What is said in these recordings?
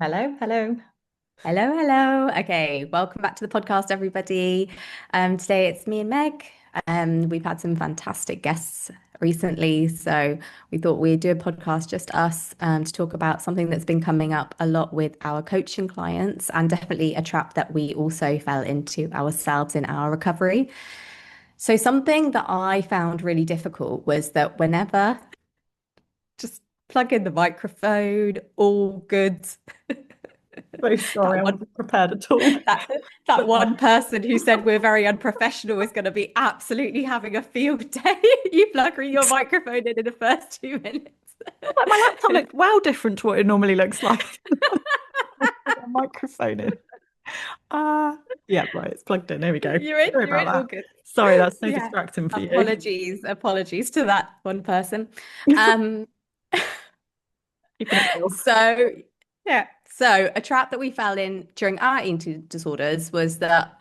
Hello, hello. Hello, hello. Okay, welcome back to the podcast, everybody. Today it's me and Meg. We've had some fantastic guests recently, so we thought we'd do a podcast, just us, to talk about something that's been coming up a lot with our coaching clients, and definitely a trap that we also fell into ourselves in our recovery. So something that I found really difficult was that whenever just plug in the microphone, all good. So sorry, That I one wasn't prepared at all. that that one person who said we're very unprofessional is going to be absolutely having a field day. You plug your microphone in the first 2 minutes. Like my laptop looked well different to what it normally looks like. Put a microphone in. Yeah, right, it's plugged in. There we go. You're in, Sorry you're about in, all that. good. Sorry, that's so Yeah. distracting for you. Apologies to that one person. Um, Keeping it real. so yeah, so a trap that we fell in during our eating disorders was that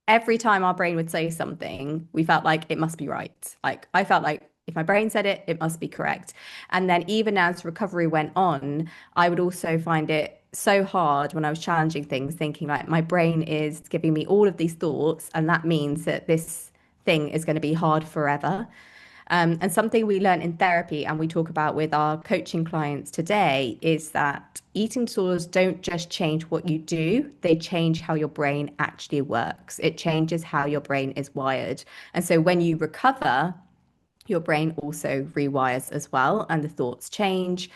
every time our brain would say something, we felt like it must be right. Like I felt like if my brain said it, it must be correct. And then even as recovery went on, I would also find it so hard when I was challenging things, thinking like my brain is giving me all of these thoughts, and that means that this thing is going to be hard forever. And something we learn in therapy and we talk about with our coaching clients today is that eating disorders don't just change what you do, they change how your brain actually works. It changes how your brain is wired. And so when you recover, your brain also rewires as well, and the thoughts change.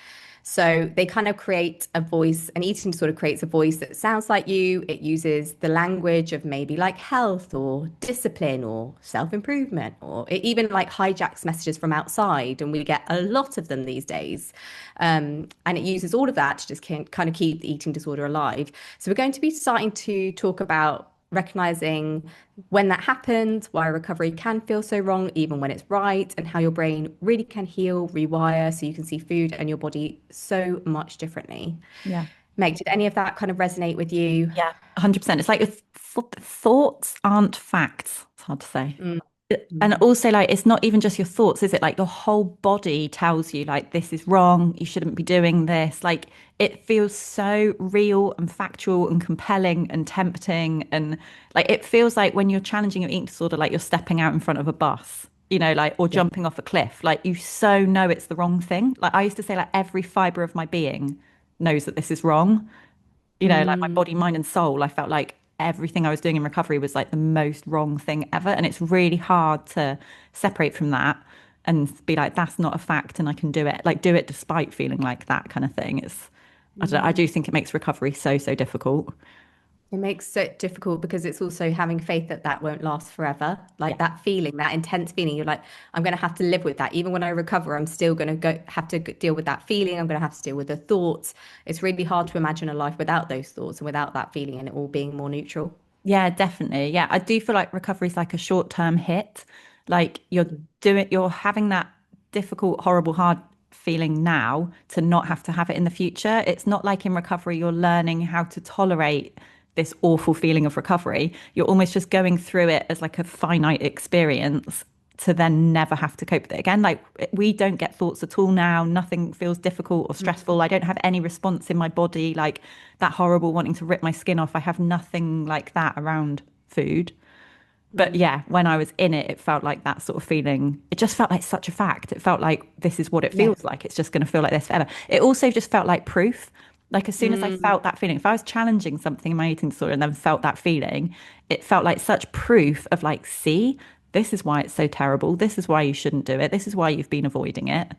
So they kind of create a voice, an eating disorder creates a voice that sounds like you. It uses the language of maybe like health or discipline or self-improvement, or it even like hijacks messages from outside. And we get a lot of them these days. And it uses all of that to just kind of keep the eating disorder alive. So we're going to be starting to talk about recognizing when that happens, why recovery can feel so wrong, even when it's right, and how your brain really can heal, rewire, so you can see food and your body so much differently. Yeah. Meg, did any of that kind of resonate with you? Yeah, 100%. It's like your thoughts aren't facts. It's hard to say. Mm, And mm, also, like, it's not even just your thoughts, is it? Like, your whole body tells you, like, this is wrong. You shouldn't be doing this. Like, it feels so real and factual and compelling and tempting. And, like, it feels like when you're challenging your eating disorder, like you're stepping out in front of a bus, like, or yeah. jumping off a cliff. Like, you so know it's the wrong thing. Like, I used to say, like, every fiber of my being knows that this is wrong. Like my Mm, body, mind, and soul, I felt like everything I was doing in recovery was like the most wrong thing ever. And it's really hard to separate from that and be like, that's not a fact and I can do it. Like, do it despite feeling like that kind of thing. I don't know, I mm. do think it makes recovery so, so difficult. It makes it difficult because it's also having faith that that won't last forever. Yeah. Like that feeling, that intense feeling, you're like, I'm going to have to live with that. Even when I recover, I'm still going to have to deal with that feeling. I'm going to have to deal with the thoughts. It's really hard to imagine a life without those thoughts and without that feeling and it all being more neutral. Yeah, definitely. Yeah, I do feel like recovery is like a short-term hit. Like you're having that difficult, horrible, hard feeling now to not have to have it in the future. It's not like in recovery, you're learning how to tolerate this awful feeling of recovery. You're almost just going through it as like a finite experience to then never have to cope with it again. Like we don't get thoughts at all now. Nothing feels difficult or stressful. I don't have any response in my body, like that horrible wanting to rip my skin off. I have nothing like that around food. But Mm, yeah, when I was in it, it felt like that sort of feeling. It just felt like such a fact. It felt like this is what it yeah. feels like. It's just going to feel like this forever. It also just felt like proof. Like as soon as I Mm, felt that feeling, if I was challenging something in my eating disorder and then felt that feeling, it felt like such proof of like, see, this is why it's so terrible. This is why you shouldn't do it. This is why you've been avoiding it.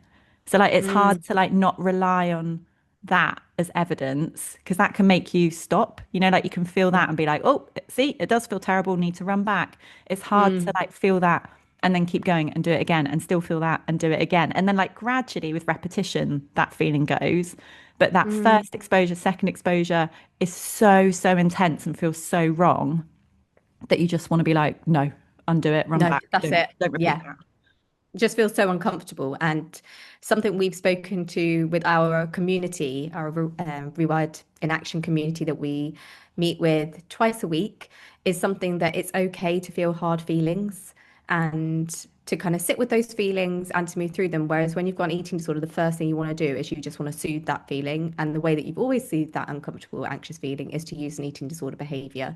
So like it's mm, hard to like not rely on that as evidence because that can make you stop. Like you can feel yeah. that and be like, oh, see, it does feel terrible, need to run back. It's hard to Mm, like feel that and then keep going and do it again and still feel that and do it again. And then like gradually with repetition, that feeling goes. But that mm, first exposure, second exposure is so, so intense and feels so wrong that you just want to be like, no, undo it, run no, back, that's don't it. don't repeat Yeah. that. Just feels so uncomfortable. And something we've spoken to with our community, our Rewired in Action community that we meet with twice a week, is something that it's okay to feel hard feelings. and to kind of sit with those feelings and to move through them. Whereas when you've got an eating disorder, the first thing you want to do is you just want to soothe that feeling. And the way that you've always soothed that uncomfortable, anxious feeling is to use an eating disorder behavior.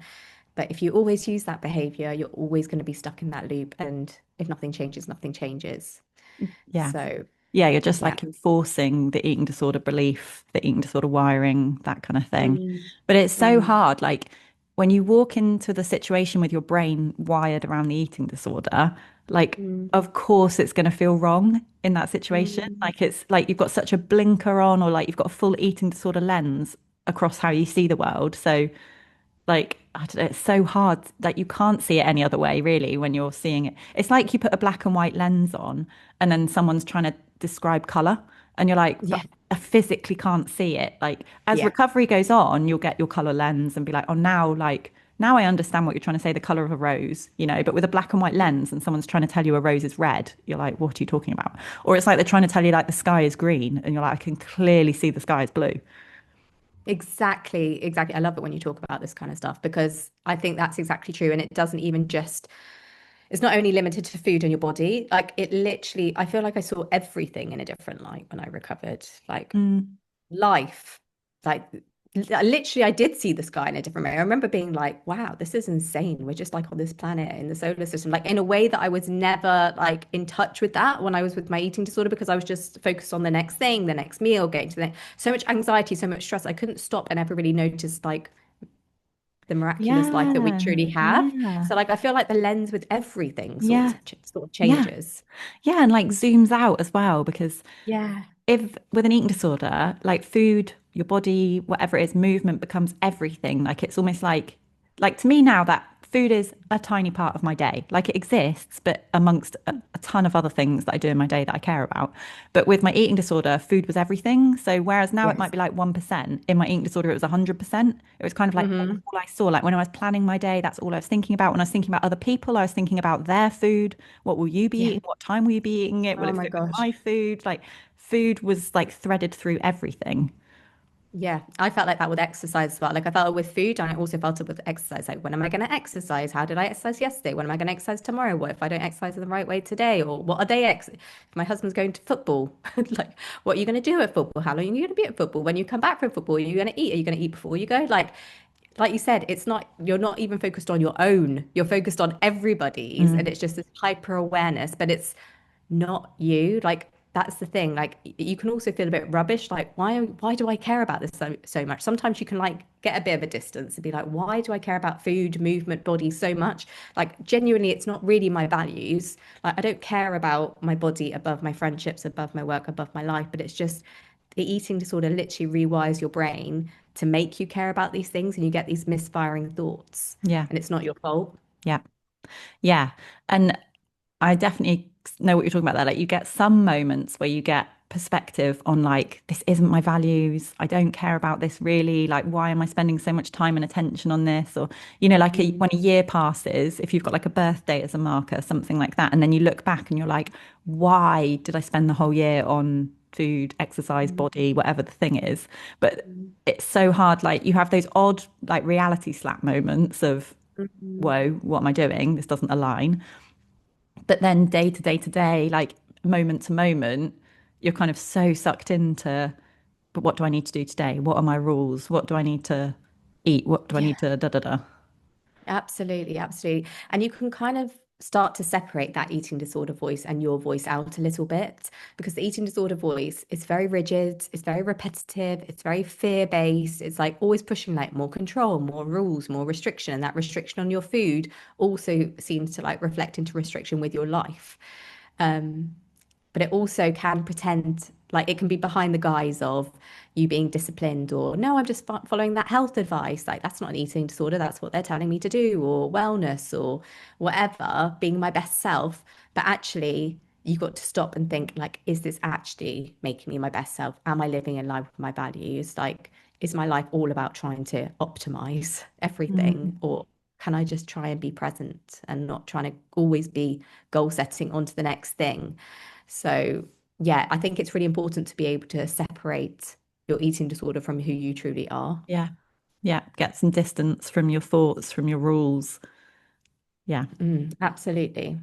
But if you always use that behavior, you're always going to be stuck in that loop. And if nothing changes, nothing changes. Yeah. So, Yeah, you're just yeah. like enforcing the eating disorder belief, the eating disorder wiring, that kind of thing. Mm, But it's so mm, hard. Like when you walk into the situation with your brain wired around the eating disorder, like, mm, of course it's going to feel wrong in that situation. mm. Like it's like you've got such a blinker on, or like you've got a full eating disorder lens across how you see the world. So like I don't know, it's so hard that you can't see it any other way really when you're seeing it. It's like you put a black and white lens on and then someone's trying to describe color and you're like, but Yeah. I physically can't see it. Like as Yeah. recovery goes on, you'll get your color lens and be like, oh now I understand what you're trying to say, the color of a rose, you know, but with a black and white lens and someone's trying to tell you a rose is red, you're like, what are you talking about? Or it's like they're trying to tell you like the sky is green and you're like, I can clearly see the sky is blue. Exactly, exactly. I love it when you talk about this kind of stuff because I think that's exactly true. And it doesn't even just, it's not only limited to food and your body. Like it literally, I feel like I saw everything in a different light when I recovered. Like Mm, life, like literally, I did see the sky in a different way. I remember being like, wow, this is insane. We're just like on this planet in the solar system, like in a way that I was never like in touch with that when I was with my eating disorder because I was just focused on the next thing, the next meal, getting to the so much anxiety, so much stress. I couldn't stop and ever really notice like the miraculous life that we yeah, truly have. yeah, So like I feel like the lens with everything yeah. sort of Yeah. changes. Yeah. And like zooms out as well, because Yeah. if with an eating disorder, like food, your body, whatever it is, movement becomes everything. Like it's almost like to me now that food is a tiny part of my day. Like it exists, but amongst a ton of other things that I do in my day that I care about. But with my eating disorder, food was everything. So whereas now it might Yes. be like 1%, in my eating disorder, it was 100%. It was kind of like Hmm. all I saw. Like when I was planning my day, that's all I was thinking about. When I was thinking about other people, I was thinking about their food. What will you be Yeah. eating? What time will you be eating it? Will Oh it my fit with gosh. my food? Like food was like threaded through everything. Yeah, I felt like that with exercise as well. Like I felt it with food and I also felt it with exercise. Like when am I going to exercise? How did I exercise yesterday? When am I going to exercise tomorrow? What if I don't exercise in the right way today? Or what are they if my husband's going to football? Like what are you going to do at football? How long are you going to be at football? When you come back from football, are you going to eat? Are you going to eat before you go? Like you said, it's not you're not even focused on your own. You're focused on everybody's and Mm, it's just this hyper awareness, but it's not you. Like that's the thing. Like you can also feel a bit rubbish. Like why do I care about this so much? Sometimes you can like get a bit of a distance and be like, why do I care about food, movement, body so much? Like genuinely, it's not really my values. Like I don't care about my body above my friendships, above my work, above my life. But it's just the eating disorder literally rewires your brain to make you care about these things, and you get these misfiring thoughts, yeah. and it's not your fault. Yeah. Yeah. And I definitely know what you're talking about there. Like you get some moments where you get perspective on like, this isn't my values. I don't care about this really. Like, why am I spending so much time and attention on this? Or, you know, like Mm, when a year passes, if you've got like a birthday as a marker, something like that, and then you look back and you're like, why did I spend the whole year on food, exercise, mm, body, whatever the thing is? But mm, it's so hard. Like you have those odd like reality slap moments of, mm. whoa, what am I doing? This doesn't align. But then day to day to day, like moment to moment, you're kind of so sucked into, but what do I need to do today? What are my rules? What do I need to eat? What do I Yeah. need to da da da? Absolutely, absolutely. And you can kind of start to separate that eating disorder voice and your voice out a little bit because the eating disorder voice is very rigid, it's very repetitive, it's very fear-based. It's like always pushing like more control, more rules, more restriction. And that restriction on your food also seems to like reflect into restriction with your life. Um, but it also can pretend like it can be behind the guise of you being disciplined or no, I'm just following that health advice. Like that's not an eating disorder. That's what they're telling me to do, or wellness or whatever, being my best self. But actually, you've got to stop and think like, is this actually making me my best self? Am I living in line with my values? Like, is my life all about trying to optimize everything? Mm, Or can I just try and be present and not trying to always be goal setting onto the next thing? So, yeah, I think it's really important to be able to separate your eating disorder from who you truly are. yeah. Yeah. Get some distance from your thoughts, from your rules. Yeah. Mm, absolutely.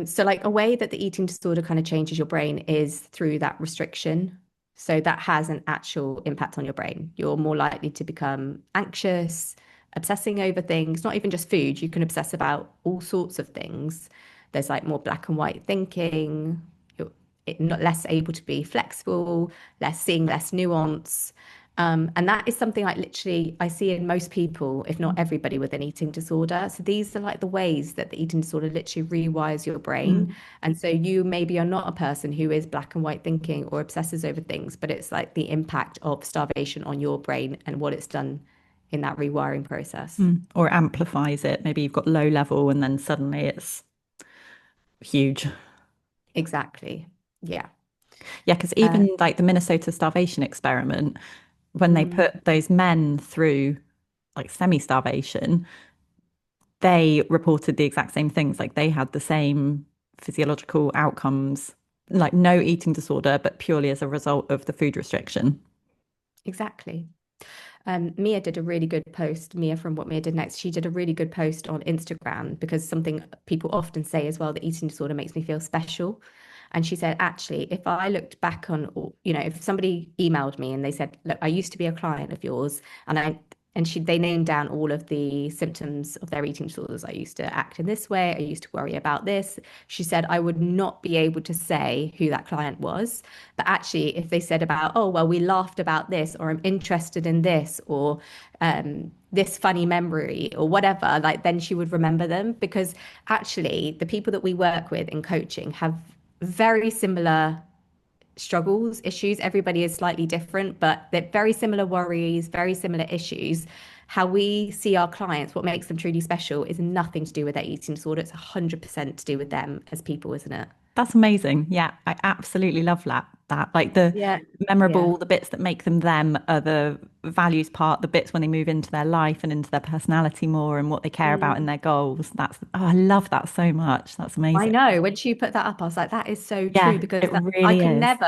So like a way that the eating disorder kind of changes your brain is through that restriction. So that has an actual impact on your brain. You're more likely to become anxious, obsessing over things, not even just food. You can obsess about all sorts of things. There's like more black and white thinking. You're not less able to be flexible, less seeing less nuance. And that is something like literally I see in most people, if not everybody, with an eating disorder. So these are like the ways that the eating disorder literally rewires your brain. Mm. And so you maybe are not a person who is black and white thinking or obsesses over things, but it's like the impact of starvation on your brain and what it's done in that rewiring process. Mm. Or amplifies it. Maybe you've got low level and then suddenly it's huge. Exactly. Yeah. Yeah, because Uh, even like the Minnesota starvation experiment, when they mm, put those men through like semi-starvation, they reported the exact same things. Like they had the same physiological outcomes, like no eating disorder, but purely as a result of the food restriction. exactly. Mia did a really good post. Mia from What Mia Did Next, she did a really good post on Instagram because something people often say as well, that eating disorder makes me feel special. And she said, actually, if I looked back on, if somebody emailed me and they said, look, I used to be a client of yours, and they named down all of the symptoms of their eating disorders. I used to act in this way. I used to worry about this. She said, I would not be able to say who that client was. But actually, if they said about, oh, well, we laughed about this, or I'm interested in this, or this funny memory, or whatever, like then she would remember them because actually, the people that we work with in coaching have very similar struggles, issues. Everybody is slightly different, but they're very similar worries, very similar issues. How we see our clients, what makes them truly special, is nothing to do with their eating disorder. It's 100% to do with them as people, isn't it? That's amazing. Yeah, I absolutely love that. Like the Yeah. Yeah. memorable, the bits that make them them are the values part, the bits when they move into their life and into their personality more and what they care about in Mm. their goals. I love that so much. That's I amazing. know. When she put that up, I was like, that is so true Yeah, because it really is.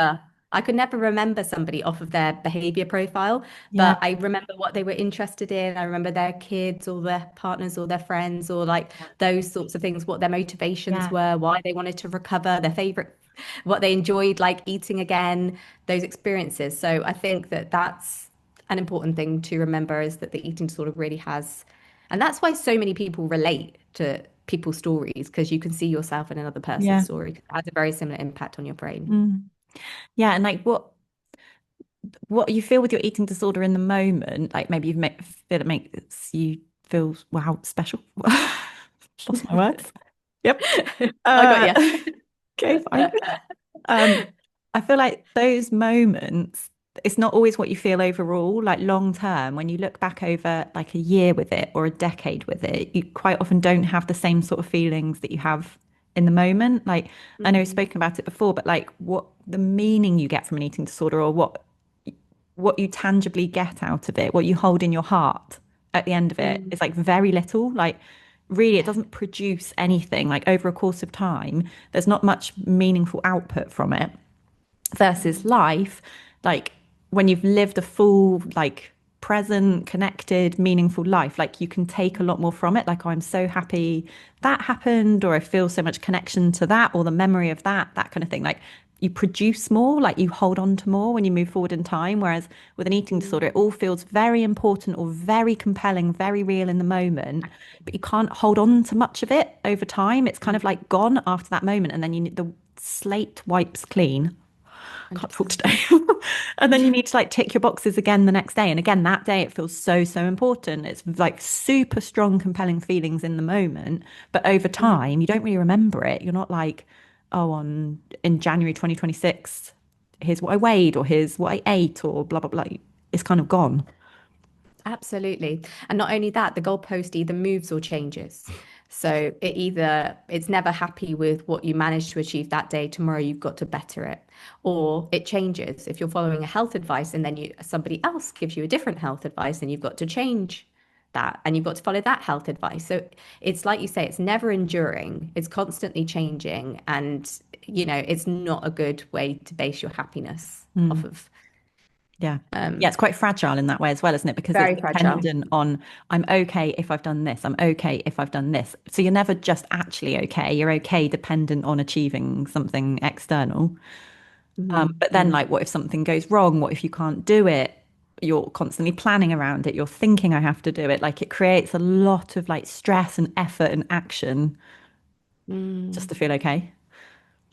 I could never remember somebody off of their behavior profile, Yeah, but I remember what they were interested in. I remember their kids or their partners or their friends or like those sorts of things, what their motivations yeah, were, why they wanted to recover, their favorite, what they enjoyed, like eating again, those experiences. So I think that that's an important thing to remember is that the eating disorder really has, and that's why so many people relate to people's stories because you can see yourself in another person's yeah. story. It has a very similar impact on your brain. Mm. Yeah, and like what you feel with your eating disorder in the moment, like maybe feel it makes you feel wow special. Lost my words. Yep. I got Uh, you. okay, fine. Um, I feel like those moments, it's not always what you feel overall. Like long term, when you look back over like a year with it or a decade with it, you quite often don't have the same sort of feelings that you have in the moment. Like I know we've Mm, spoken about it before, but like what the meaning you get from an eating disorder or what you tangibly get out of it, what you hold in your heart at the end of it mm, is like very little. Like really, it yeah. doesn't produce anything. Like over a course of time, there's not much meaningful output from it versus Mm, life, like when you've lived a full, like present, connected, meaningful life, like you can take a lot more from it. Like, oh, I'm so happy that happened, or I feel so much connection to that, or the memory of that kind of thing. Like, you produce more, like you hold on to more when you move forward in time. Whereas with an eating mm, disorder, it all feels very important or very compelling, very real in the moment, but you can't hold on to much of it over time. It's kind of mm, like gone after that moment, and then the slate wipes clean. Can't talk 100%. today. And then you need to like tick your boxes again the next day. And again, that day it feels so, so important. It's like super strong, compelling feelings in the moment. But over Mm, time, you don't really remember it. You're not like, oh, in January 2026, here's what I weighed or here's what I ate or blah, blah, blah. It's kind of gone. absolutely. And not only that, the goalpost either moves or changes. So it's never happy with what you managed to achieve that day. Tomorrow you've got to better it. Or it changes. If you're following a health advice and then somebody else gives you a different health advice, then you've got to change that and you've got to follow that health advice. So it's like you say, it's never enduring. It's constantly changing. And it's not a good way to base your happiness off Mm. of. Yeah. Yeah, it's quite fragile in that way as well, isn't it? Because it's Very fragile. dependent on I'm okay if I've done this, I'm okay if I've done this. So you're never just actually okay. You're okay dependent on achieving something external. But then, Mm. like, what if something goes wrong? What if you can't do it? You're constantly planning around it. You're thinking I have to do it. Like, it creates a lot of like stress and effort and action just Mm. to feel okay.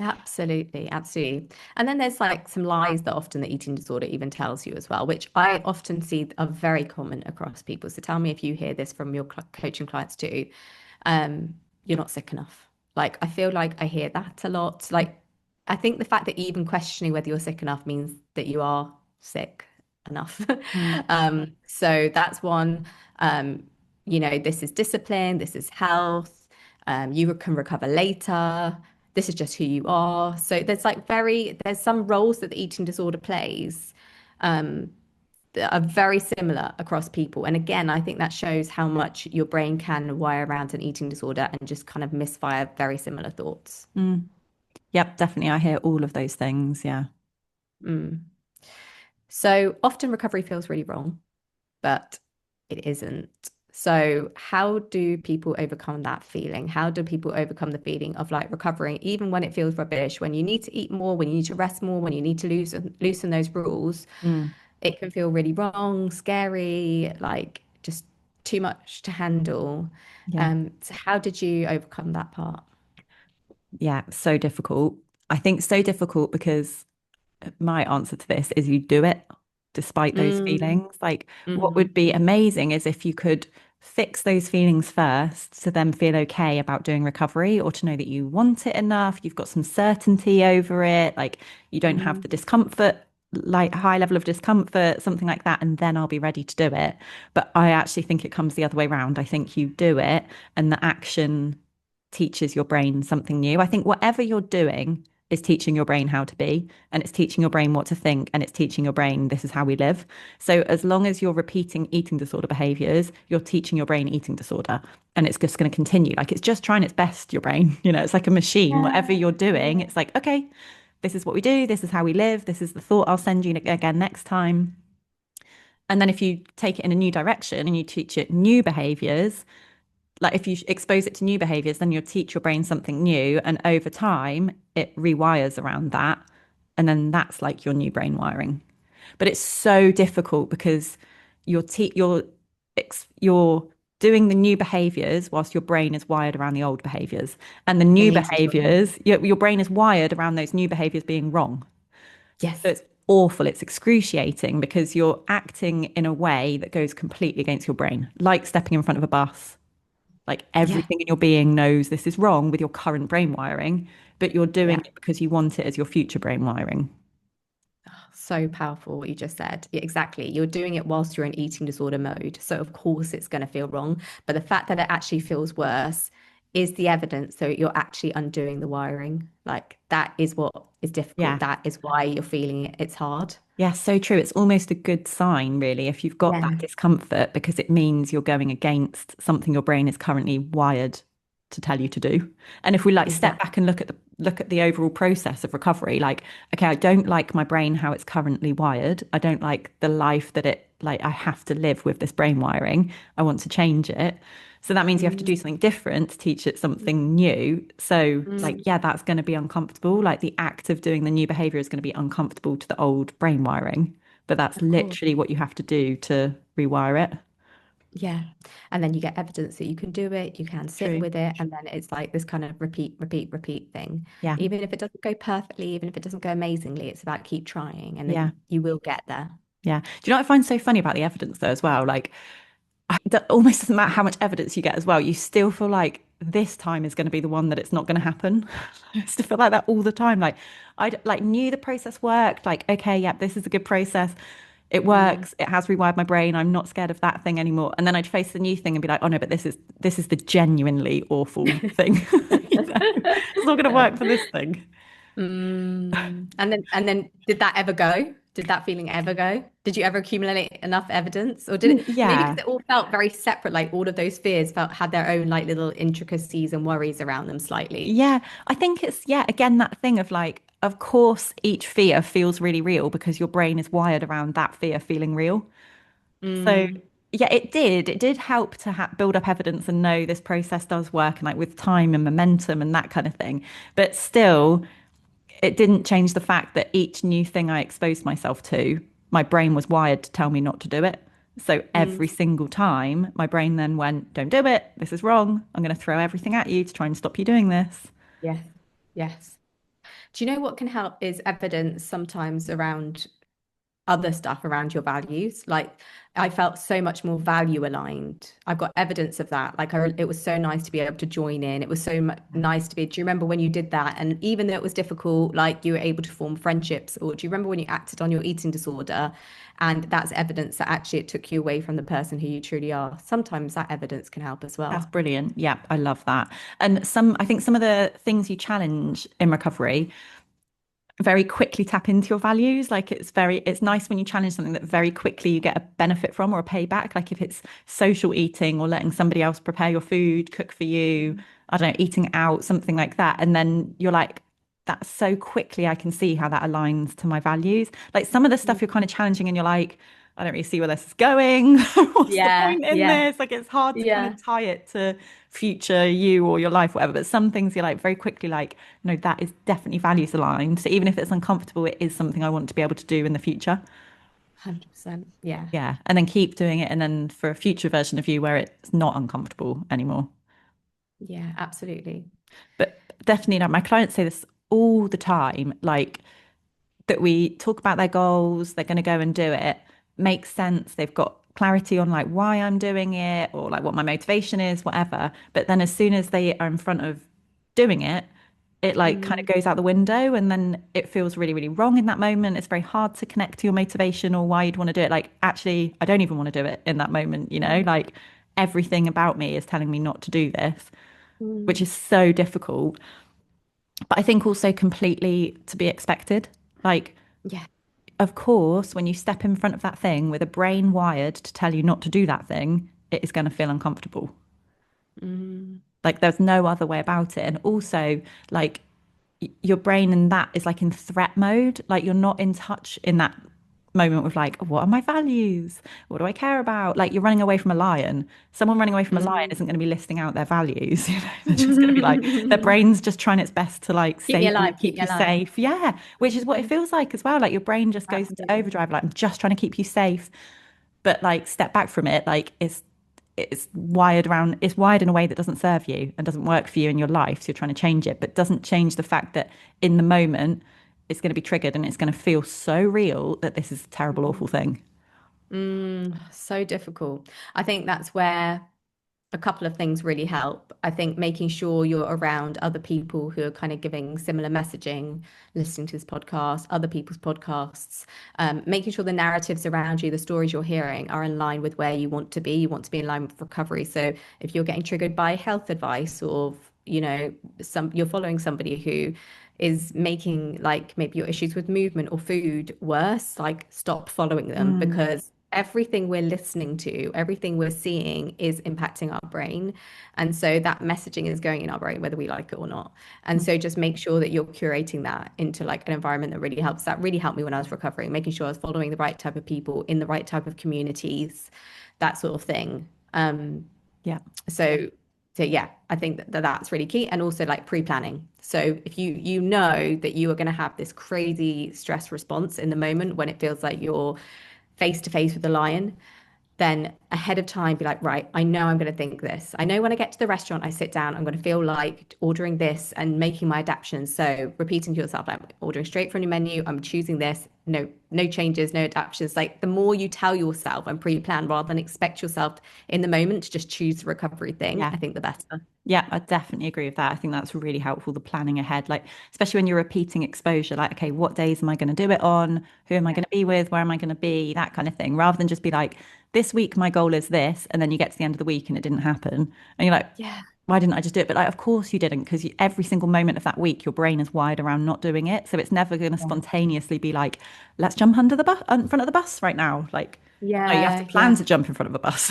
Absolutely, absolutely. And then there's like some lies that often the eating disorder even tells you as well, which I often see are very common across people. So tell me if you hear this from your coaching clients too. You're not sick enough. Like I feel like I hear that a lot. Like I think the fact that even questioning whether you're sick enough means that you are sick enough. Mm, So that's one. Um, this is discipline, this is health. You can recover later. This is just who you are. So there's some roles that the eating disorder plays that are very similar across people. And again, I think that shows how much your brain can wire around an eating disorder and just kind of misfire very similar thoughts. mm. Yep, definitely. I hear all of those things. Yeah. Mm. So often recovery feels really wrong, but it isn't. So, how do people overcome that feeling? How do people overcome the feeling of like recovering, even when it feels rubbish, when you need to eat more, when you need to rest more, when you need to loosen those rules? Mm, It can feel really wrong, scary, like just too much to handle. yeah. So, how did you overcome that part? Yeah. So difficult. I think so difficult because my answer to this is you do it despite those Mm, feelings. Like, what hmm would be amazing is if you could fix those feelings first to then feel okay about doing recovery or to know that you want it enough, you've got some certainty over it, like you don't have hmm the discomfort, like high level of discomfort, something like that, and then I'll be ready to do it. But I actually think it comes the other way around. I think you do it and the action teaches your brain something new. I think whatever you're doing is teaching your brain how to be, and it's teaching your brain what to think, and it's teaching your brain this is how we live. So as long as you're repeating eating disorder behaviors, you're teaching your brain eating disorder, and it's just going to continue. Like it's just trying its best, your brain. It's like a machine. Whatever Yeah. you're doing, it's like, okay, this is what we do, this is how we live, this is the thought I'll send you again next time. And then if you take it in a new direction and you teach it new behaviors, like if you expose it to new behaviors, then you'll teach your brain something new. And over time, it rewires around that. And then that's like your new brain wiring. But it's so difficult because you're doing the new behaviors whilst your brain is wired around the old behaviors. And the new In eating disorder. behaviors, your brain is wired around those new behaviors being wrong. So Yes. it's awful. It's excruciating because you're acting in a way that goes completely against your brain, like stepping in front of a bus. Like Yeah. everything in your being knows this is wrong with your current brain wiring, but you're doing Yeah. it because you want it as your future brain wiring. So powerful what you just said. Yeah, exactly. You're doing it whilst you're in eating disorder mode. So of course it's going to feel wrong. But the fact that it actually feels worse is the evidence that you're actually undoing the wiring. Like that is what is difficult. Yeah. That is why you're feeling it. It's hard. Yeah, so true. It's almost a good sign, really, if you've got that Yeah, discomfort, because it means you're going against something your brain is currently wired to tell you to do. And if we like step exactly. back and look at the overall process of recovery, like, okay, I don't like my brain how it's currently wired. I don't like the life that it like I have to live with this brain wiring. I want to change it. So that means you have to do Mm, something different to teach it something new. So, like, mm, yeah, that's going to be uncomfortable. Like, the act of doing the new behavior is going to be uncomfortable to the old brain wiring. But that's of course. literally what you have to do to rewire it. Yeah. And then you get evidence that you can do it, you can sit True. with it, and then it's like this kind of repeat, repeat, repeat thing. Yeah. Even if it doesn't go perfectly, even if it doesn't go amazingly, it's about keep trying and Yeah. then you will get there. Yeah. Do you know what I find so funny about the evidence, though, as well? Like, that almost doesn't matter how much evidence you get as well. You still feel like this time is going to be the one that it's not going to happen. I used to feel like that all the time. Like I like knew the process worked. Like, okay, yeah, this is a good process. It Mm. works. It has rewired my brain. I'm not scared of that thing anymore. And then I'd face the new thing and be like, oh no, but this is the genuinely awful thing. It's not going to work for this thing. And then did that ever go? Did that feeling ever go? Did you ever accumulate enough evidence? Or did it maybe because Yeah. it all felt very separate, like all of those fears felt had their own like little intricacies and worries around them slightly. Yeah. I think it's, yeah, again, that thing of like, of course, each fear feels really real because your brain is wired around that fear feeling real. So, Mm, yeah, it did help to build up evidence and know this process does work and like with time and momentum and that kind of thing. But still, it didn't change the fact that each new thing I exposed myself to, my brain was wired to tell me not to do it. So mm, every single time, my brain then went, don't do it. This is wrong. I'm going to throw everything at you to try and stop you doing this. yes. Yes. Do you know what can help is evidence sometimes around other stuff around your values. Like I felt so much more value aligned. I've got evidence of that. It was so nice to be able to join in. It was so nice to be. Do you remember when you did that? And even though it was difficult, like you were able to form friendships. Or do you remember when you acted on your eating disorder? And that's evidence that actually it took you away from the person who you truly are. Sometimes that evidence can help as That's well. brilliant. Yeah, I love that. And I think some of the things you challenge in recovery very quickly tap into your values. Like it's nice when you challenge something that very quickly you get a benefit from or a payback. Like if it's social eating or letting somebody else prepare your food, cook for you, I don't know, eating out, something like that. And then you're like, that's so quickly I can see how that aligns to my values. Like some of the stuff you're kind of challenging and you're like, I don't really see where this is going. What's the Yeah, point in yeah, this? Like it's hard to kind of yeah. tie it to future you or your life, whatever. But some things you're like very quickly like, no, that is definitely values aligned. So even if it's uncomfortable, it is something I want to be able to do in the future. 100%. Yeah. Yeah. And then keep doing it. And then for a future version of you where it's not uncomfortable anymore. Yeah, absolutely. But definitely, like my clients say this all the time, like that we talk about their goals, they're going to go and do it, makes sense. They've got clarity on like why I'm doing it or like what my motivation is, whatever. But then as soon as they are in front of doing it, it like kind of Mm, goes out the window and then it feels really, really wrong in that moment. It's very hard to connect to your motivation or why you'd want to do it. Like, actually, I don't even want to do it in that moment, like everything about me is telling me not to do this, which mm. is so difficult. But I think also completely to be expected. Like, Yeah. of course, when you step in front of that thing with a brain wired to tell you not to do that thing, it is going to feel uncomfortable. Mm, Like there's no other way about it. And also, like your brain in that is like in threat mode. Like you're not in touch in that moment with like, what are my values? What do I care about? Like you're running away from a lion. Someone running away from a lion mm. isn't going to be listing out their values. They're just going to be like, their brain's just trying its best to like Keep me save you, alive, keep keep me you alive. safe. Yeah, which is what it feels like as well. Like your brain just goes into Absolutely. overdrive. Like I'm just trying to keep you safe, but like step back from it. Like it's wired in a way that doesn't serve you and doesn't work for you in your life. So you're trying to change it, but doesn't change the fact that in the moment it's going to be triggered and it's going to feel so real that this is a terrible, awful Mm, thing. so difficult. I think that's where a couple of things really help. I think making sure you're around other people who are kind of giving similar messaging, listening to this podcast, other people's podcasts, making sure the narratives around you, the stories you're hearing are in line with where you want to be. You want to be in line with recovery. So if you're getting triggered by health advice or, you're following somebody who is making like maybe your issues with movement or food worse, like stop following them Mm, because everything we're listening to, everything we're seeing is impacting our brain. And so that messaging is going in our brain, whether we like it or not. And mm, so just make sure that you're curating that into like an environment that really helps. That really helped me when I was recovering, making sure I was following the right type of people in the right type of communities, that sort of thing. yeah. So so yeah, I think that's really key. And also like pre-planning. So if you know that you are going to have this crazy stress response in the moment when it feels like you're face to face with the lion, then ahead of time be like, right, I know I'm going to think this. I know when I get to the restaurant, I sit down, I'm going to feel like ordering this and making my adaptations. So repeating to yourself, like ordering straight from your menu, I'm choosing this. No, no changes, no adaptations. Like the more you tell yourself and pre-plan rather than expect yourself in the moment to just choose the recovery thing, Yeah. I think the better. Yeah, I definitely agree with that. I think that's really helpful, the planning ahead, like especially when you're repeating exposure, like, okay, what days am I going to do it on? Who am I Yeah. going to be with? Where am I going to be? That kind of thing, rather than just be like, this week my goal is this, and then you get to the end of the week and it didn't happen. And you're like, Yeah. why didn't I just do it? But like, of course you didn't, because every single moment of that week, your brain is wired around not doing it. So it's never going to Yeah. spontaneously be like, let's jump under the bus, in front of the bus right now. Like, no, you have to Yeah, plan yeah. to jump in front of a bus.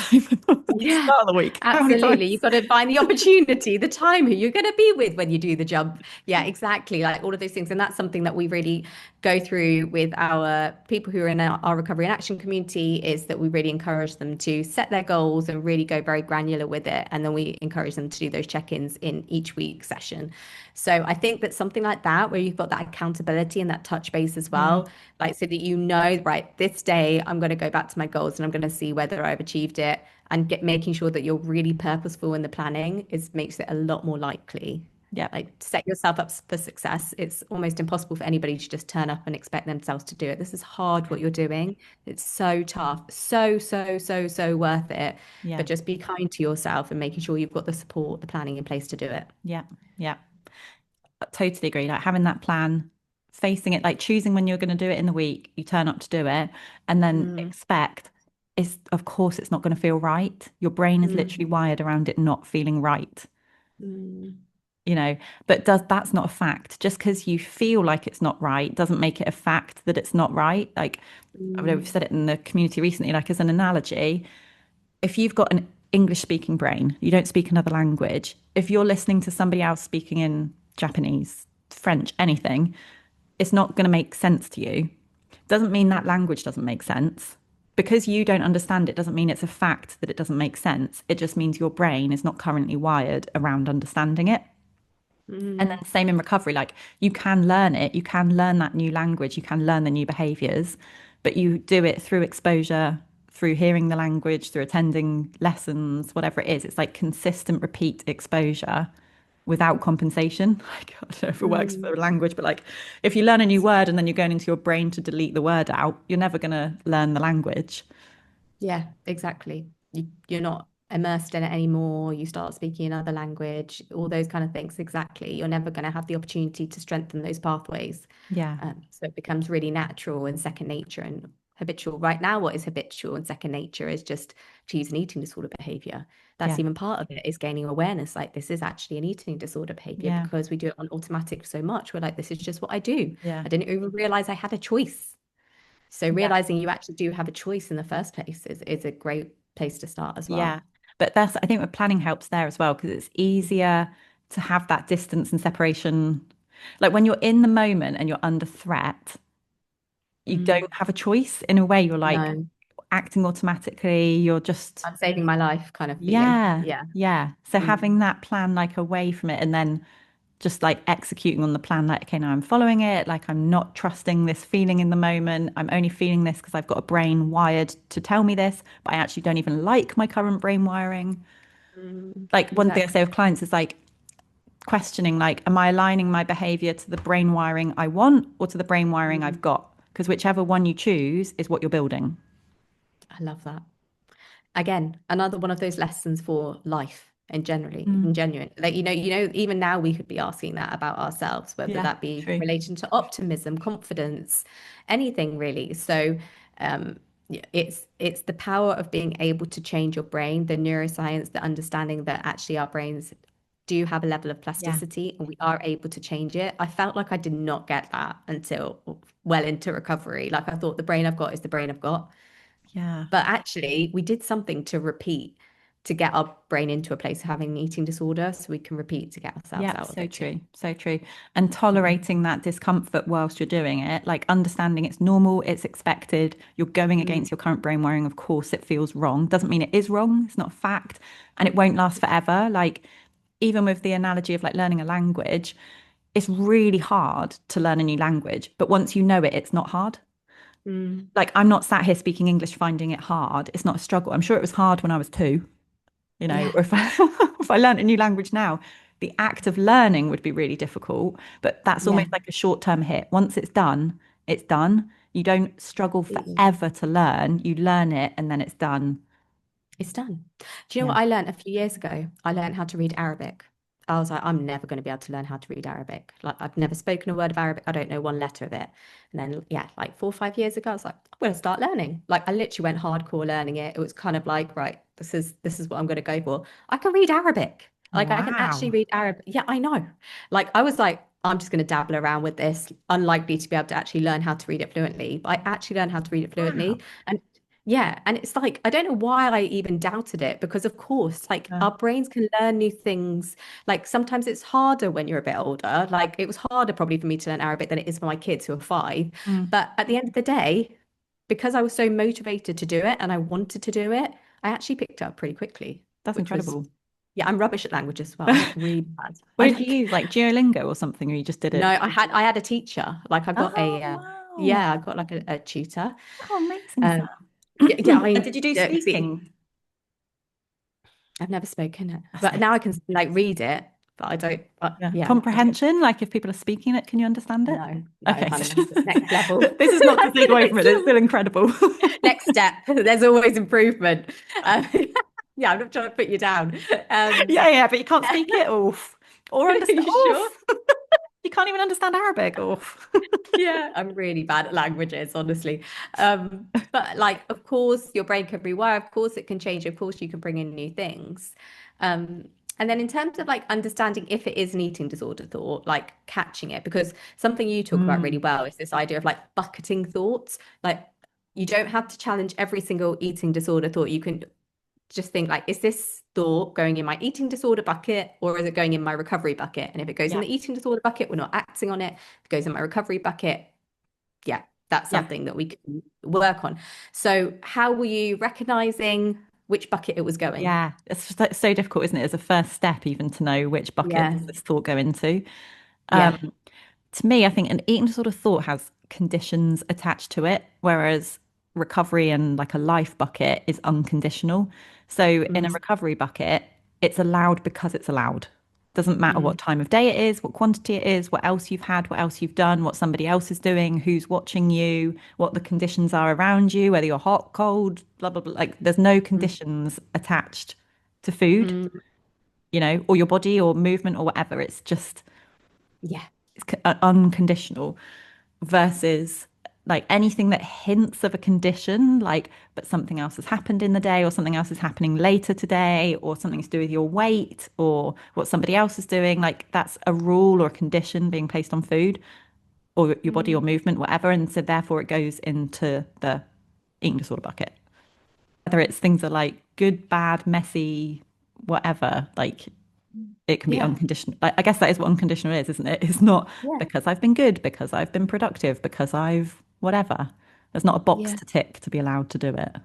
Yeah, Start of the week. How many absolutely. times? You've got to find the opportunity, the time, who you're going to be with when you do the jump. Yeah, exactly. Like all of those things. And that's something that we really go through with our people who are in our recovery and action community, is that we really encourage them to set their goals and really go very granular with it. And then we encourage them to do those check-ins in each week session. So I think that something like that, where you've got that accountability and that touch base as Yeah, well, like so that you know, right, this day I'm going to go back to my goals and I'm going to see whether I've achieved it, and get making sure that you're really purposeful in the planning is makes it a lot more likely. yeah, Like set yourself up for success. It's almost impossible for anybody to just turn up and expect themselves to do it. This is hard what you're doing. It's so tough. So worth it. yeah, But just be kind to yourself and making sure you've got the support, the planning in place to do it. yeah, yeah. I totally agree. Like having that plan, facing it, like choosing when you're going to do it in the week, you turn up to do it, and then Mm, expect is, of course, it's not going to feel right. Your brain is mm, literally wired around it not feeling right, mm, you know, but that's not a fact. Just because you feel like it's not right doesn't make it a fact that it's not right. Like, I know we've mm, said it in the community recently, like as an analogy, if you've got an English speaking brain, you don't speak another language, if you're listening to somebody else speaking in Japanese, French, anything, it's not going to make sense to you. Doesn't mean that mm, language doesn't make sense. Because you don't understand it doesn't mean it's a fact that it doesn't make sense. It just means your brain is not currently wired around understanding it. And mm. then same in recovery, like you can learn it, you can learn that new language, you can learn the new behaviors, but you do it through exposure, through hearing the language, through attending lessons, whatever it is. It's like consistent repeat exposure without compensation. Like, I don't know if it works for Mm. the language, but like if you learn a new word and then you're going into your brain to delete the word out, you're never going to learn the language. Yeah, exactly. You're not immersed in it anymore. You start speaking another language, all those kind of things. Exactly. You're never going to have the opportunity to strengthen those pathways. Yeah, So it becomes really natural and second nature and habitual. Right now, what is habitual and second nature is just to use an eating disorder behavior. That's yeah, even part of it, is gaining awareness. Like this is actually an eating disorder behavior yeah, because we do it on automatic so much. We're like, this is just what I do. yeah, I didn't even realize I had a choice. So yeah, realizing you actually do have a choice in the first place is a great place to start as yeah. well. But that's, I think, the planning helps there as well because it's easier to have that distance and separation. Like when you're in the moment and you're under threat, you don't Mm, have a choice. In a way, you're like no, acting automatically. You're just, I'm saving my life kind of feeling. yeah, Yeah. yeah. So Mm, having that plan like away from it and then just like executing on the plan, like, okay, now I'm following it. Like I'm not trusting this feeling in the moment. I'm only feeling this because I've got a brain wired to tell me this, but I actually don't even like my current brain wiring. Like one thing I say exactly. with clients is like questioning, like, am I aligning my behavior to the brain wiring I want or to the brain wiring I've Mm, got? Because whichever one you choose is what you're building. I love that. Again, another one of those lessons for life and generally Mm. and genuine. Like, even now we could be asking that about ourselves, whether Yeah, that be true. relation to optimism, confidence, anything really. So yeah, it's the power of being able to change your brain, the neuroscience, the understanding that actually our brains do have a level of Yeah, plasticity and we are able to change it. I felt like I did not get that until well into recovery. Like I thought the brain I've got is the brain I've got. yeah. But actually, we did something to repeat to get our brain into a place of having an eating disorder so we can repeat to get ourselves Yep, out of so it too. true. So true. And Mm, tolerating that discomfort whilst you're doing it, like understanding it's normal, it's expected, you're going mm, against your current brain wiring. Of course, it feels wrong. Doesn't mean it is wrong. It's not a fact. And it won't last forever. Like, even with the analogy of like learning a language, it's really hard to learn a new language. But once you know it, it's not hard. mm. Like, I'm not sat here speaking English, finding it hard. It's not a struggle. I'm sure it was hard when I was two, you know, Yeah, or if I, if I learned a new language now, the act of learning would be really difficult, but that's yeah, almost like a short-term hit. Once it's done, it's done. You don't struggle completely. forever to learn. You learn it and then it's done. It's done. Do you know Yeah. what I learned a few years ago? I learned how to read Arabic. I was like, I'm never going to be able to learn how to read Arabic. Like, I've never spoken a word of Arabic. I don't know one letter of it. And then, yeah, like 4 or 5 years ago, I was like, I'm going to start learning. Like, I literally went hardcore learning it. It was kind of like, right, this is what I'm going to go for. I can read Arabic. Like I can actually Wow. read Arabic. Yeah, I know. Like I was like, I'm just going to dabble around with this. Unlikely to be able to actually learn how to read it fluently, but I actually learned how to read it Wow. fluently. And yeah, and it's like I don't know why I even doubted it because of course, like Yeah. our brains can learn new things. Like sometimes it's harder when you're a bit older. Like it was harder probably for me to learn Arabic than it is for my kids who are 5. Mm, But at the end of the day, because I was so motivated to do it and I wanted to do it, I actually picked it up pretty quickly, that's which was incredible. yeah, I'm rubbish at language as well, like really bad. What did you use? Like Duolingo or something, or you just did No, it? I had a teacher. Like I got Oh, a wow. yeah, I got like a tutor. Oh, amazing, Um, Sam. yeah, yeah, And did you do yeah, 'cause speaking? I've never spoken it, That's but now I can excellent. like read it, but I don't. Yeah. Yeah, I don't. Comprehension, like if people are speaking it, can you understand it? No, no, Okay. honey, that's the next level. This is not to That's take the away from next it. It's level. still incredible. Next step. There's always improvement. Um, yeah, I'm not trying to put you down. Yeah, yeah, but you can't speak it. Oof. Or Are understand. you sure? Oof. You can't even understand Arabic. Oof. Yeah, I'm really bad at languages, honestly. But like, of course, your brain can rewire. Of course, it can change. Of course, you can bring in new things. Um, and then in terms of like understanding if it is an eating disorder thought, like catching it, because something you talk about really Mm, well is this idea of like bucketing thoughts. Like you don't have to challenge every single eating disorder thought. You can just think like, is this thought going in my eating disorder bucket or is it going in my recovery bucket? And if it goes in yeah, the eating disorder bucket, we're not acting on it. If it goes in my recovery bucket, yeah, that's yeah, something that we can work on. So how were you recognizing which bucket it was going? yeah. It's just, like, so difficult, isn't it, as a first step, even to know which bucket Yeah, does this thought go into. Um, yeah. to me, I think an eating disorder thought has conditions attached to it, whereas recovery and like a life bucket is unconditional. So in a Mm, recovery bucket, it's allowed because it's allowed. Doesn't matter what mm, time of day it is, what quantity it is, what else you've had, what else you've done, what somebody else is doing, who's watching you, what the conditions are around you, whether you're hot, cold, blah, blah, blah. Like there's no mm, conditions attached to food, mm. or your body or movement or whatever. It's just Yeah, unconditional versus like anything that hints of a condition, like, but something else has happened in the day, or something else is happening later today, or something to do with your weight, or what somebody else is doing. Like, that's a rule or a condition being placed on food or your body or mm, movement, whatever. And so, therefore, it goes into the eating disorder bucket. Whether it's things are like good, bad, messy, whatever, like it can be yeah, unconditional. I guess that is what unconditional is, isn't it? It's not yeah, because I've been good, because I've been productive, because I've whatever. There's not a box yeah. to tick to be allowed to do it.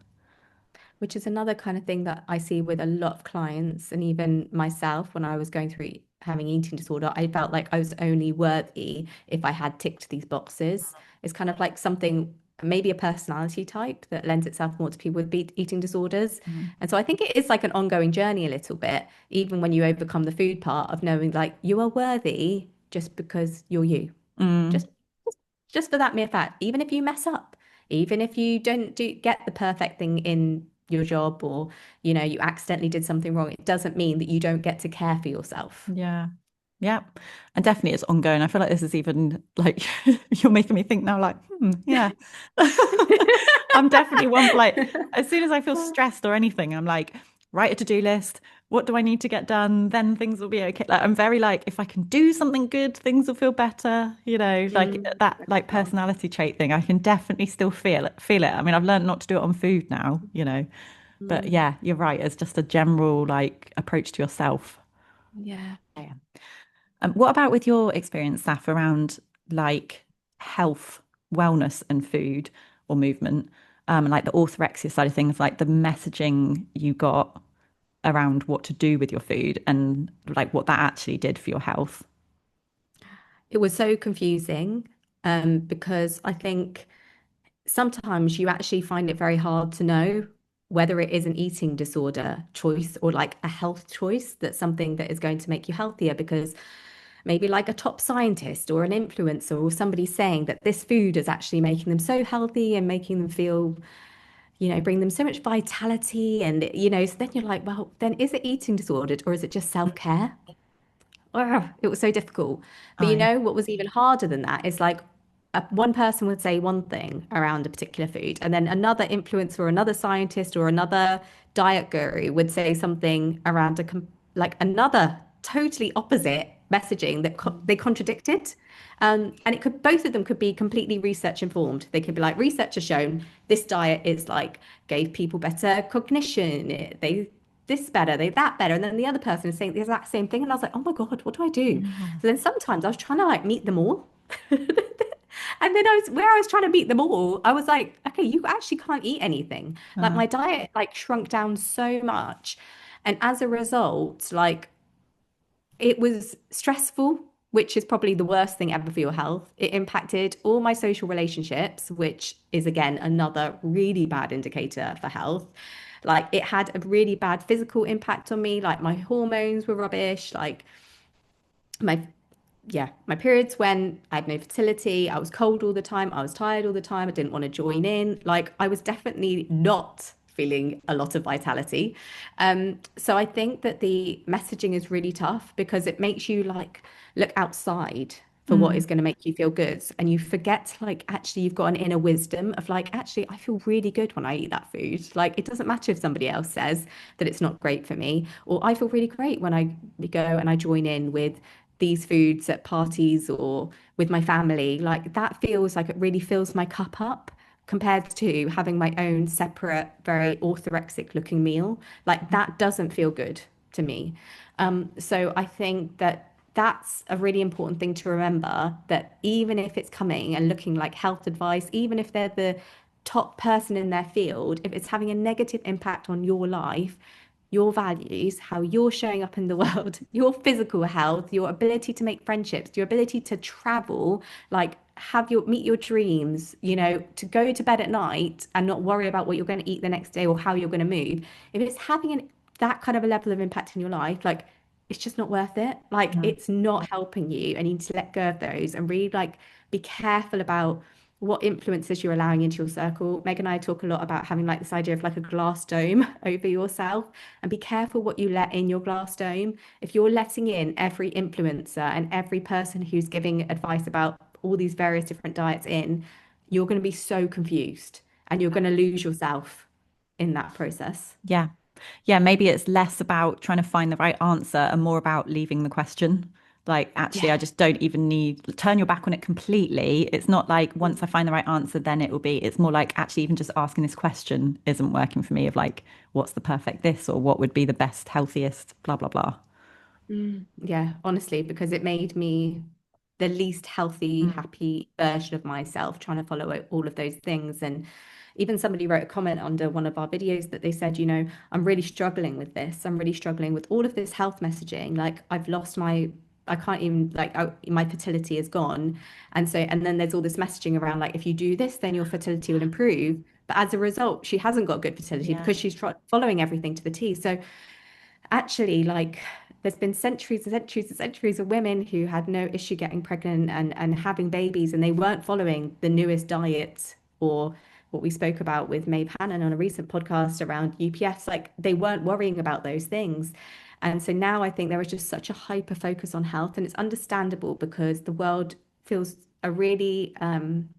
Which is another kind of thing that I see with a lot of clients and even myself when I was going through having eating disorder, I felt like I was only worthy if I had ticked these boxes. It's kind of like something, maybe a personality type that lends itself more to people with eating disorders. Mm. And so I think it is like an ongoing journey a little bit, even when you overcome the food part of knowing like you are worthy just because you're you. Mm, Just just for that mere fact, even if you mess up, even if you don't get the perfect thing in your job or you accidentally did something wrong, it doesn't mean that you don't get to care for yourself. yeah. Yeah. And definitely it's ongoing. I feel like this is even like you're making me think now, like, yeah. I'm definitely one like as soon as I feel stressed or anything, I'm like, write a to-do list. What do I need to get done? Then things will be okay. Like I'm very like, if I can do something good, things will feel better. Like that like Oh, personality trait thing. I can definitely still feel it. I mean, I've learned not to do it on food now. But mm, yeah, you're right. It's just a general like approach to yourself. yeah. Yeah. What about with your experience, Saf, around like health, wellness, and food or movement, and like the orthorexia side of things, like the messaging you got around what to do with your food and like what that actually did for your health? It was so confusing because I think sometimes you actually find it very hard to know whether it is an eating disorder choice or like a health choice that's something that is going to make you healthier because maybe like a top scientist or an influencer or somebody saying that this food is actually making them so healthy and making them feel, bring them so much vitality. And, so then you're like, well, then is it eating disordered or is it just self-care? Ugh, it was so difficult. But I what was even harder than that is like one person would say one thing around a particular food, and then another influencer or another scientist or another diet guru would say something around a like another totally opposite messaging that they contradicted. And it could both of them could be completely research informed. They could be like, research has shown this diet is like gave people better cognition. They this better, they that better. And then the other person is saying the exact same thing. And I was like, oh my God, what do I do? Yeah. So then sometimes I was trying to like meet them all. And then where I was trying to beat them all, I was like, okay, you actually can't eat anything. Like Uh, my diet like shrunk down so much. And as a result, like it was stressful, which is probably the worst thing ever for your health. It impacted all my social relationships, which is again another really bad indicator for health. Like it had a really bad physical impact on me. Like my hormones were rubbish. Like my my periods when I had no fertility, I was cold all the time, I was tired all the time, I didn't want to join in. Like I was definitely not feeling a lot of vitality. So I think that the messaging is really tough because it makes you like look outside for what mm, is going to make you feel good. And you forget like actually you've got an inner wisdom of like, actually, I feel really good when I eat that food. Like it doesn't matter if somebody else says that it's not great for me, or I feel really great when I go and I join in with these foods at parties or with my family. Like that feels like it really fills my cup up compared to having my own separate, very orthorexic looking meal. Like that doesn't feel good to me. So I think that that's a really important thing to remember that even if it's coming and looking like health advice, even if they're the top person in their field, if it's having a negative impact on your life, your values, how you're showing up in the world, your physical health, your ability to make friendships, your ability to travel, like have your meet your dreams, to go to bed at night and not worry about what you're going to eat the next day or how you're going to move. If it's having that kind of a level of impact in your life, like it's just not worth it. Like mm, it's not helping you and you need to let go of those and really like be careful about what influences you're allowing into your circle. Meg and I talk a lot about having like this idea of like a glass dome over yourself and be careful what you let in your glass dome. If you're letting in every influencer and every person who's giving advice about all these various different diets in, you're going to be so confused and you're going to lose yourself in that process. yeah. Yeah, maybe it's less about trying to find the right answer and more about leaving the question. Like, actually, I Yeah. just don't even need turn your back on it completely. It's not like once I find the right answer, then it will be. It's more like actually even just asking this question isn't working for me of like, what's the perfect this or what would be the best, healthiest, blah, blah, blah. Yeah, honestly, because it made me the least healthy, Mm. happy version of myself, trying to follow all of those things. And even somebody wrote a comment under one of our videos that they said, I'm really struggling with this. I'm really struggling with all of this health messaging. Like I've lost I can't even my fertility is gone. And then there's all this messaging around like, if you do this, then your fertility will improve. But as a result, she hasn't got good fertility Yeah. because she's following everything to the T. So actually, like, there's been centuries and centuries and centuries of women who had no issue getting pregnant and having babies, and they weren't following the newest diets or what we spoke about with Maeve Hannon on a recent podcast around UPS. Like, they weren't worrying about those things. And so now I think there is just such a hyper focus on health, and it's understandable because the world feels a really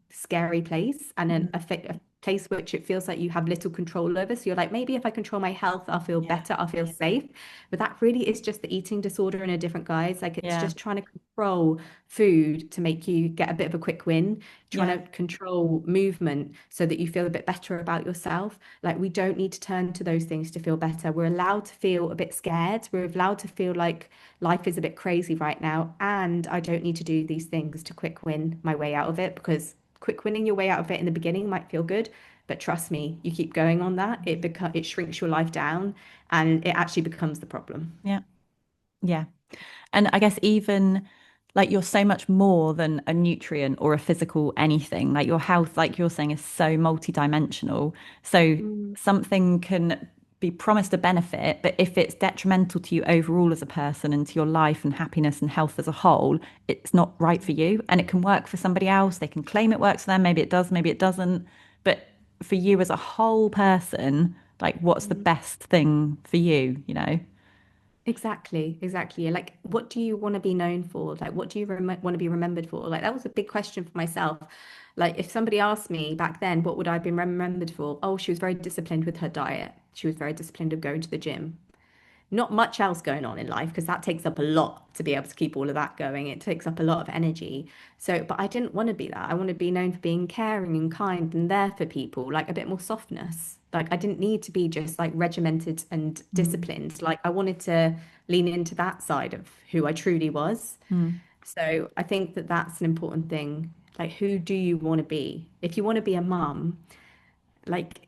scary place and Mm. a place which it feels like you have little control over. So you're like, maybe if I control my health, I'll feel Yeah. better, I'll feel safe. But that really is just the eating disorder in a different guise. Like it's Yeah. just trying to control food to make you get a bit of a quick win, trying Yeah. to control movement so that you feel a bit better about yourself. Like we don't need to turn to those things to feel better. We're allowed to feel a bit scared. We're allowed to feel like life is a bit crazy right now. And I don't need to do these things to quick win my way out of it because quick winning your way out of it in the beginning might feel good. But trust me, you keep going on that, it shrinks your life down and it actually becomes the problem. Yeah. Yeah. And I guess even like you're so much more than a nutrient or a physical anything. Like your health, like you're saying, is so multidimensional. So Mm, something can be promised a benefit, but if it's detrimental to you overall as a person and to your life and happiness and health as a whole, it's not right for you. And it can work for somebody else. They can claim it works for them. Maybe it does, maybe it doesn't. But for you as a whole person, like what's the mm. best thing for you, you know? Exactly, exactly. Like, what do you want to be known for? Like, what do you want to be remembered for? Like, that was a big question for myself. Like, if somebody asked me back then, what would I be remembered for? Oh, she was very disciplined with her diet. She was very disciplined of going to the gym. not much else going on in life because that takes up a lot to be able to keep all of that going. It takes up a lot of energy. So, but I didn't want to be that. I want to be known for being caring and kind and there for people, like a bit more softness. Like I didn't need to be just like regimented and Mm. disciplined. Like I wanted to lean into that side of who I truly was. Mm. So I think that that's an important thing. Like, who do you want to be? If you want to be a mum, like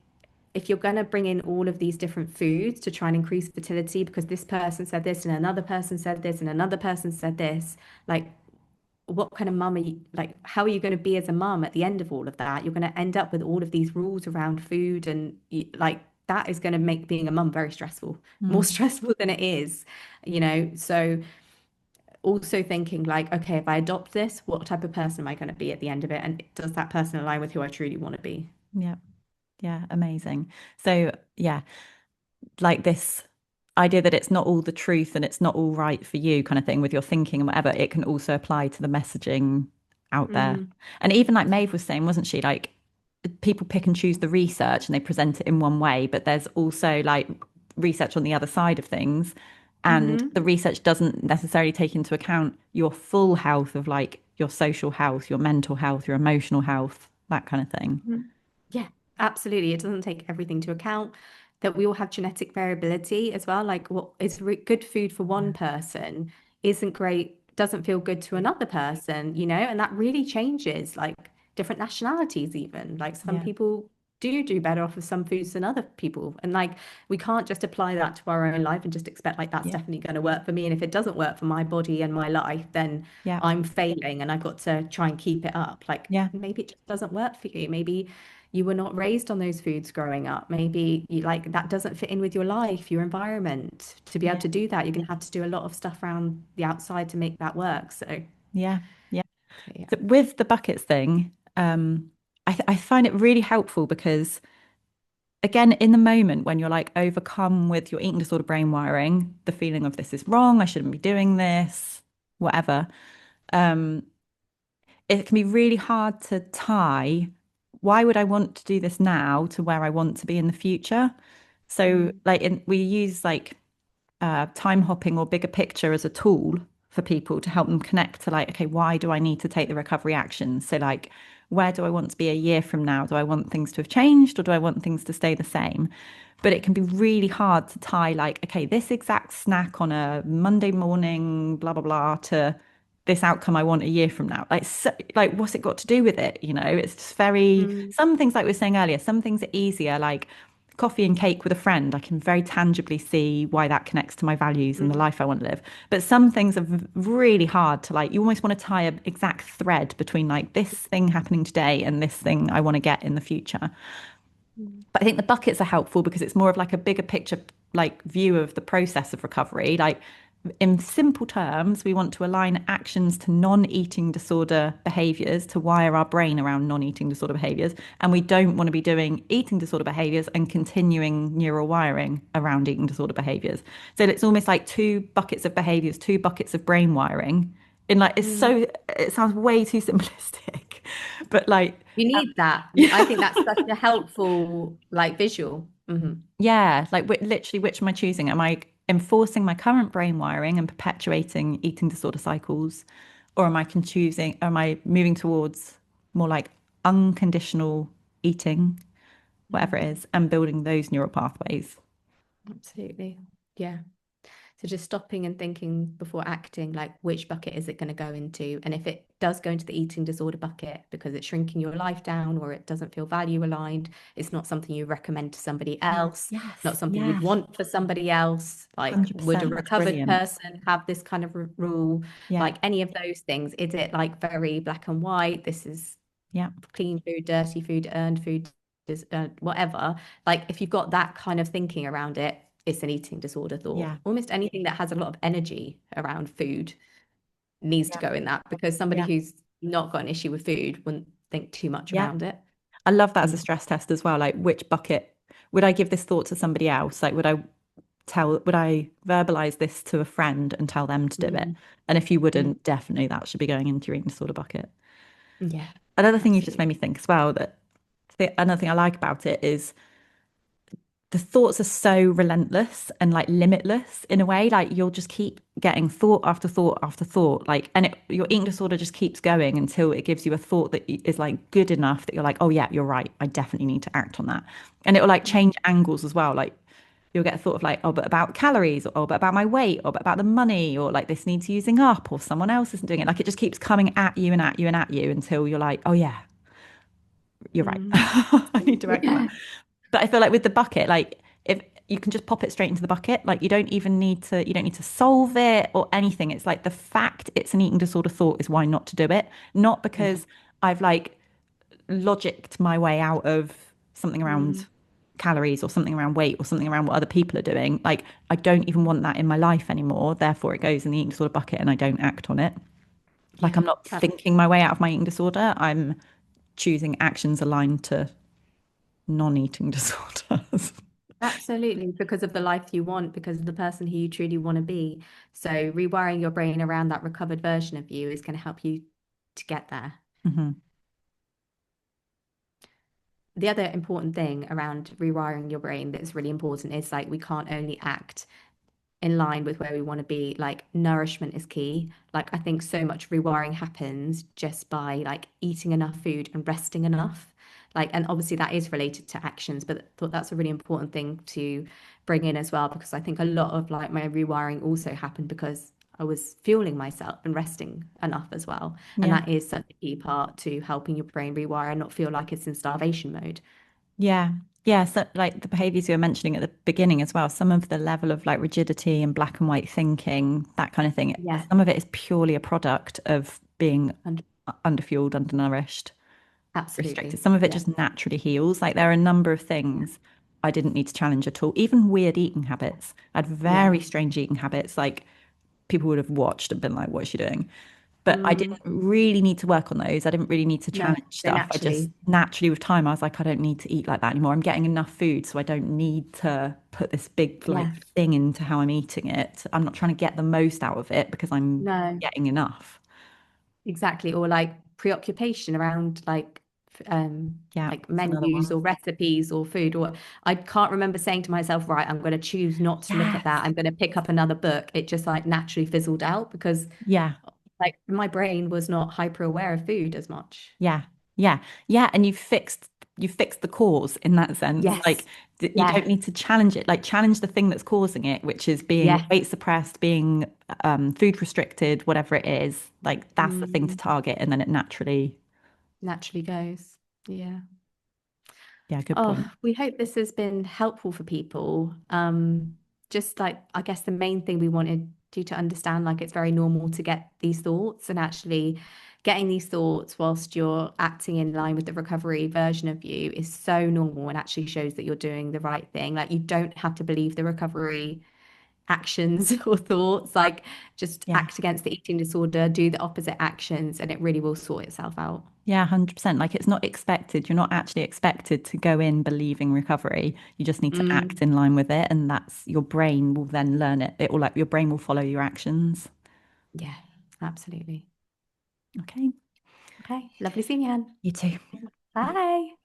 if you're going to bring in all of these different foods to try and increase fertility because this person said this and another person said this and another person said this, like what kind of mum are you, like how are you going to be as a mum at the end of all of that? You're going to end up with all of these rules around food and like that is going to make being a mum very stressful, more Mm. stressful than it is, you know. So also thinking like, okay, if I adopt this, what type of person am I going to be at the end of it? And does that person align with who I truly want to be? Yeah. Yeah. Amazing. So, yeah, like this idea that it's not all the truth and it's not all right for you kind of thing with your thinking and whatever, it can also apply to the messaging out there. Mm, And even like Maeve was saying, wasn't she? Like people pick and choose the research and they present it in one way, but there's also like research on the other side of things. And hmm the research doesn't necessarily take into account your full health of like your social health, your mental health, your emotional health, that kind of thing. Yeah, absolutely. It doesn't take everything to account that we all have genetic variability as well. Like what is good food for one person isn't great, doesn't feel good to another person, you know, and that really changes like different nationalities even. Like some Yeah. people do better off of some foods than other people. And like we can't just apply that to our own life and just expect like that's Yeah. definitely going to work for me. And if it doesn't work for my body and my life, then Yeah. I'm failing and I've got to try and keep it up. Like Yeah. maybe it just doesn't work for you. Maybe you were not raised on those foods growing up. Maybe you like that doesn't fit in with your life, your environment. To be able Yeah. to do that, you're gonna have to do a lot of stuff around the outside to make that work. Yeah. Yeah. So yeah. So with the buckets thing, I find it really helpful because, again, in the moment when you're like overcome with your eating disorder brain wiring, the feeling of this is wrong, I shouldn't be doing this, whatever, um, it can be really hard to tie why would I want to do this now to where I want to be in the future. So, Mm, like, we use like time hopping or bigger picture as a tool for people to help them connect to like, okay, why do I need to take the recovery actions? So like, where do I want to be a year from now? Do I want things to have changed or do I want things to stay the same? But it can be really hard to tie like, okay, this exact snack on a Monday morning, blah, blah, blah, to this outcome I want a year from now. Like, so, like, what's it got to do with it? You know, it's just very, mm, some things like we were saying earlier, some things are easier, like coffee and cake with a friend. I can very tangibly see why that connects to my values and the mm, life I want to live. But some things are really hard to like, you almost want to tie an exact thread between like this thing happening today and this thing I want to get in the future. mm, But I think the buckets are helpful because it's more of like a bigger picture, like view of the process of recovery. Like in simple terms, we want to align actions to non-eating disorder behaviors to wire our brain around non-eating disorder behaviors. And we don't want to be doing eating disorder behaviors and continuing neural wiring around eating disorder behaviors. So it's almost like two buckets of behaviors, two buckets of brain wiring. In like, it's mm. so, it sounds way too simplistic, but like, You need that. I think that's such a helpful like visual. yeah, like literally, which am I choosing? Am I enforcing my current brain wiring and perpetuating eating disorder cycles, or am I can choosing? Am I moving towards more like unconditional eating, whatever it Mm, is, and building those neural pathways? absolutely. Yeah. So just stopping and thinking before acting, like which bucket is it going to go into? And if it does go into the eating disorder bucket because it's shrinking your life down or it doesn't feel value aligned, it's not something you recommend to somebody else, not Yes, something you'd yes, want for somebody else. Like, would a 100%. That's recovered brilliant. person have this kind of rule? Yeah, Like any of those things, is it like very black and white? This is yeah, clean food, dirty food, earned food, whatever. Like if you've got that kind of thinking around it, it's an eating disorder thought. yeah, Almost anything that has a lot of energy around food needs to yeah, go in that because somebody yeah, who's not got an issue with food wouldn't think too much yeah. around it. I love that as a Mm, stress test as well. Like, which bucket would I give this thought to somebody else? Like, would I verbalize this to a friend and tell them to do it? mm, And if you mm. wouldn't, definitely that should be going into your eating disorder bucket. Yeah, Another thing you've just absolutely. made me think as well that another thing I like about it is the thoughts are so relentless and like limitless in a way. Like you'll just keep getting thought after thought after thought. Like, and your eating disorder just keeps going until it gives you a thought that is like good enough that you're like, oh yeah, you're right. I definitely need to act on that. And it will like change angles as well. Like you'll get a thought of like, oh, but about calories, or oh, but about my weight, or but about the money, or like this needs using up, or someone else isn't doing it. Like it just keeps coming at you and at you and at you until you're like, oh yeah, you're right. Mm. I need to act on that. Yeah. But I feel like with the bucket, like if you can just pop it straight into the bucket, like you don't need to solve it or anything. It's like the fact it's an eating disorder thought is why not to do it. Not Yeah. because I've like logicked my way out of something Mm. around calories or something around weight or something around what other people are doing. Like I don't even want that in my life anymore. Therefore it goes in the eating disorder bucket and I don't act on it. Like Yeah. I'm not thinking my way out of my eating disorder. I'm choosing actions aligned to non-eating disorders. Absolutely, because of the life you want, because of the person who you truly want to be. So rewiring your brain around that recovered version of you is going to help you to get there. Mhm. The other important thing around rewiring your brain that's really important is like we can't only act in line with where we want to be. Like nourishment is key. Like I think so much rewiring happens just by like eating enough food and resting enough. Like, and obviously that is related to actions, but I thought that's a really important thing to bring in as well, because I think a lot of like my rewiring also happened because I was fueling myself and resting enough as well. And Yeah. that is such a key part to helping your brain rewire and not feel like it's in starvation mode. Yeah. Yeah. So like the behaviors you were mentioning at the beginning as well, some of the level of like rigidity and black and white thinking, that kind of thing, Yeah, some of it is purely a product of being 100 underfueled, undernourished, restricted. absolutely. Some of it Yeah. just naturally heals. Like there are a number of things I didn't need to challenge at all. Even weird eating habits. I had Yeah. very strange eating habits. Like people would have watched and been like, what is she doing? But I didn't Mm, really need to work on those. I didn't really need to no, challenge they stuff. I just naturally. naturally, with time, I was like, I don't need to eat like that anymore. I'm getting enough food, so I don't need to put this big like Yeah. thing into how I'm eating it. I'm not trying to get the most out of it because I'm No, getting enough. exactly. Or like preoccupation around Yeah, like it's another menus one. or recipes or food. Or I can't remember saying to myself, right, I'm going to choose not to look at that. Yes. I'm going to pick up another book. It just like naturally fizzled out because Yeah. like my brain was not hyper aware of food as much. Yeah. Yeah. Yeah. And you fixed the cause in that sense. Like Yes. you Yeah. don't need to challenge it. Like challenge the thing that's causing it, which is being Yeah. weight suppressed, being food restricted, whatever it is. Like that's the thing to Mm, target, and then it naturally. naturally goes. Yeah. Yeah. Good Oh, point. we hope this has been helpful for people. Just like I guess the main thing we wanted you to understand, like it's very normal to get these thoughts, and actually getting these thoughts whilst you're acting in line with the recovery version of you is so normal and actually shows that you're doing the right thing. Like you don't have to believe the recovery actions or thoughts, like just Yeah. act against the eating disorder, do the opposite actions, and it really will sort itself out. Yeah. 100%. Like it's not expected. You're not actually expected to go in believing recovery. You just need to act Mm, in line with it, and that's your brain will then learn it. It will like your brain will follow your actions. yeah, absolutely. Okay. Okay, lovely seeing you, Anne. You too. Bye. Bye.